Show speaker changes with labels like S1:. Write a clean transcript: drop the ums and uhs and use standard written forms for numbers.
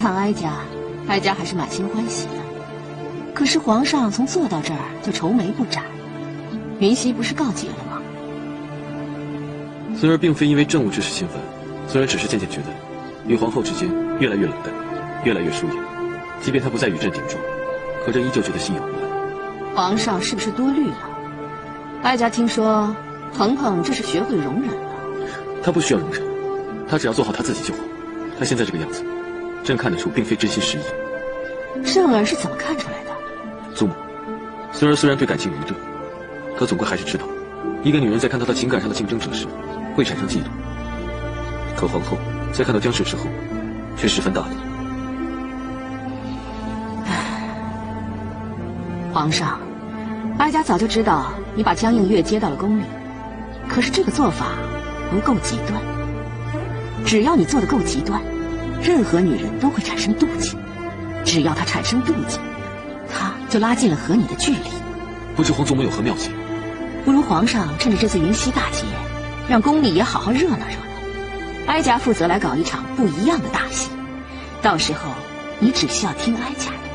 S1: 看哀家还是满心欢喜的。可是皇上从坐到这儿就愁眉不展，云溪不是告急了吗？
S2: 孙儿并非因为政务之事兴奋，孙儿只是渐渐觉得，与皇后之间越来越冷淡，越来越疏远。即便她不再与朕顶撞，可朕依旧觉得心有不安。
S1: 皇上是不是多虑了？哀家听说，鹏鹏这是学会容忍了。
S2: 他不需要容忍，他只要做好他自己就好。他现在这个样子，朕看得出并非真心实意。
S1: 圣儿是怎么看出来的？
S2: 祖母，孙儿虽然对感情愚钝，可总归还是知道，一个女人在看到她情感上的竞争者时，会产生嫉妒。可皇后在看到江氏之后，却十分大度。
S1: 皇上，哀家早就知道你把江映月接到了宫里，可是这个做法不够极端。只要你做得够极端，任何女人都会产生妒忌。只要她产生妒忌，她就拉近了和你的距离。
S2: 不知皇祖母有何妙计？
S1: 不如皇上趁着这次云溪大捷，让宫里也好好热闹热闹。哀家负责来搞一场不一样的大戏，到时候你只需要听哀家的。